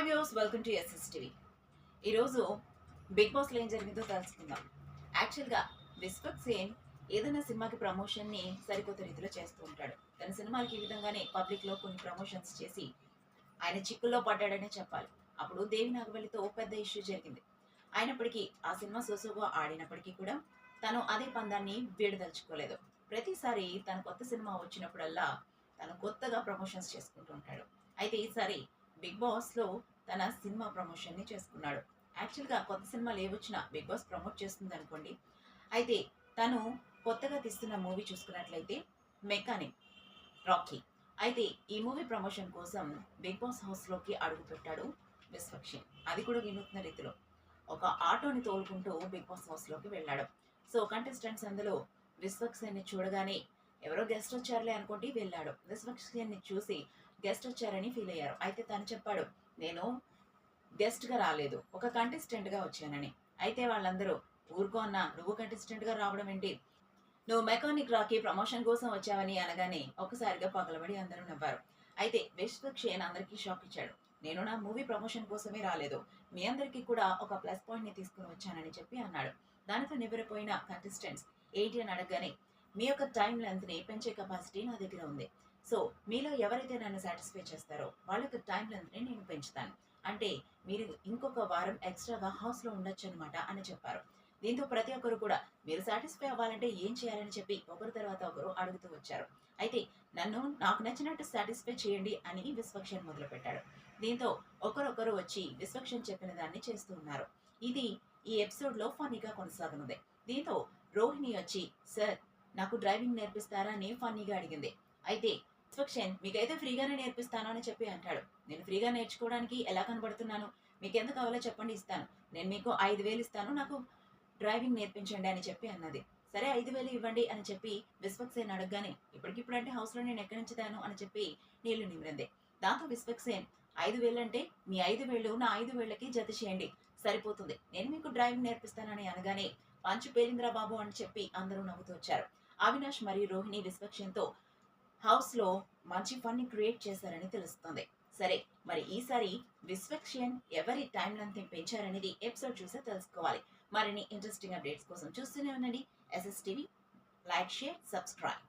Hi views, welcome to SSTV. ఈరోజు big బాస్లో ఏం జరిగిందో తెలుసుకుందాం. యాక్చువల్గా విశ్వక్సేన్ ఏదైనా సినిమాకి ప్రమోషన్ని సరికొత్త రీతిలో చేస్తూ ఉంటాడు. తన సినిమాలకి ఈ విధంగానే పబ్లిక్లో కొన్ని ప్రమోషన్స్ చేసి ఆయన చిక్కుల్లో పడ్డాడనే చెప్పాలి. అప్పుడు దేవి నాగవల్లితో పెద్ద ఇష్యూ జరిగింది. అయినప్పటికీ ఆ సినిమా సోసోగా ఆడినప్పటికీ కూడా తను అదే పందాన్ని వీడదలుచుకోలేదు. ప్రతిసారి తన కొత్త సినిమా వచ్చినప్పుడల్లా తను కొత్తగా ప్రమోషన్స్ చేసుకుంటూ ఉంటాడు. అయితే ఈసారి బిగ్ బాస్లో తన సినిమా ప్రమోషన్ని చేసుకున్నాడు. యాక్చువల్గా కొత్త సినిమాలు ఏవొచ్చినా బిగ్ బాస్ ప్రమోట్ చేస్తుంది అనుకోండి. అయితే తను కొత్తగా తీస్తున్న మూవీ చూసుకున్నట్లయితే మెకానిక్ రాకీ. అయితే ఈ మూవీ ప్రమోషన్ కోసం బిగ్ బాస్ హౌస్లోకి అడుగుపెట్టాడు విశ్వక్షేణ్. అది కూడా వినూత్న రీతిలో ఒక ఆటోని తోలుకుంటూ బిగ్ బాస్ హౌస్లోకి వెళ్ళాడు. సో కంటెస్టెంట్స్ అందులో విశ్వక్సేన్ని చూడగానే ఎవరో గెస్ట్ వచ్చారులే అనుకుంటే వెళ్ళాడు. విశ్వక్సేన్ని చూసి గెస్ట్ వచ్చారని ఫీల్ అయ్యారు. అయితే తను చెప్పాడు, నేను గెస్ట్గా రాలేదు, ఒక కంటెస్టెంట్గా వచ్చానని. అయితే వాళ్ళందరూ ఊరుకో అన్నా, నువ్వు కంటెస్టెంట్గా రావడం ఏంటి, నువ్వు మెకానిక్ రాకి ప్రమోషన్ కోసం వచ్చావని అనగానే ఒకసారిగా పగలబడి అందరూ నవ్వారు. అయితే విశ్వక్షేణ్ అందరికీ షాక్ ఇచ్చాడు. నేను నా మూవీ ప్రమోషన్ కోసమే రాలేదు, మీ అందరికీ కూడా ఒక ప్లస్ పాయింట్ని తీసుకుని వచ్చానని చెప్పి అన్నాడు. దానితో నివ్వెరపోయిన కంటెస్టెంట్స్ ఏంటి అని అడగగానే, మీ యొక్క టైం లెంత్ని పెంచే కెపాసిటీ నా దగ్గర ఉంది. సో మీలో ఎవరైతే నన్ను సాటిస్ఫై చేస్తారో వాళ్ళ యొక్క టైం లెంత్ని నేను పెంచుతాను. అంటే మీరు ఇంకొక వారం ఎక్స్ట్రాగా హౌస్లో ఉండొచ్చు అనమాట అని చెప్పారు. దీంతో ప్రతి ఒక్కరు కూడా మీరు సాటిస్ఫై అవ్వాలంటే ఏం చేయాలని చెప్పి ఒకరి తర్వాత ఒకరు అడుగుతూ వచ్చారు. అయితే నన్ను నాకు నచ్చినట్టు సాటిస్ఫై చేయండి అని విశ్వక్షేణ్ మొదలుపెట్టాడు. దీంతో ఒకరొకరు వచ్చి విశ్వక్షేణ్ చెప్పిన దాన్ని చేస్తూ ఉన్నారు. ఇది ఈ ఎపిసోడ్లో ఫన్నీగా కొనసాగనుంది. దీంతో రోహిణి వచ్చి, సార్ నాకు డ్రైవింగ్ నేర్పిస్తారా అని ఫన్నీగా అడిగింది. అయితే విశ్వక్షేణ్ మీకైతే ఫ్రీగానే నేర్పిస్తాను అని చెప్పి అంటాడు. నేను ఫ్రీగా నేర్చుకోవడానికి ఎలా కనబడుతున్నాను, మీకు ఎంత కావాలో చెప్పండి ఇస్తాను, నేను మీకు 5,000 ఇస్తాను, నాకు డ్రైవింగ్ నేర్పించండి అని చెప్పి అన్నది. సరే 5,000 ఇవ్వండి అని చెప్పి విశ్వక్సేన్ అడగగానే, ఇప్పటికిప్పుడు అంటే హౌస్లో నేను ఎక్కడి నుంచి తాను అని చెప్పి నీళ్లు నిమిరింది. దాంతో విశ్వక్సేన్ 5,000 అంటే మీ 5,000 నా 5,000కి జత చేయండి సరిపోతుంది, నేను మీకు డ్రైవింగ్ నేర్పిస్తానని అనగానే పంచు పేలింద్రా బాబు అని చెప్పి అందరూ నవ్వుతూ వచ్చారు. అవినాష్ మరియు రోహిణి విశ్వక్షేణ్తో హౌస్లో మంచి ఫన్ని క్రియేట్ చేశారని తెలుస్తుంది. సరే మరి ఈసారి విశ్వక్షేణ్ ఎవరి టైం లెంత్ పెంచారనేది ఎపిసోడ్ చూసే తెలుసుకోవాలి. మరిన్ని ఇంట్రెస్టింగ్ అప్డేట్స్ కోసం చూస్తూనే ఉండండి ఎస్ఎస్టీవీ. Like, share, subscribe.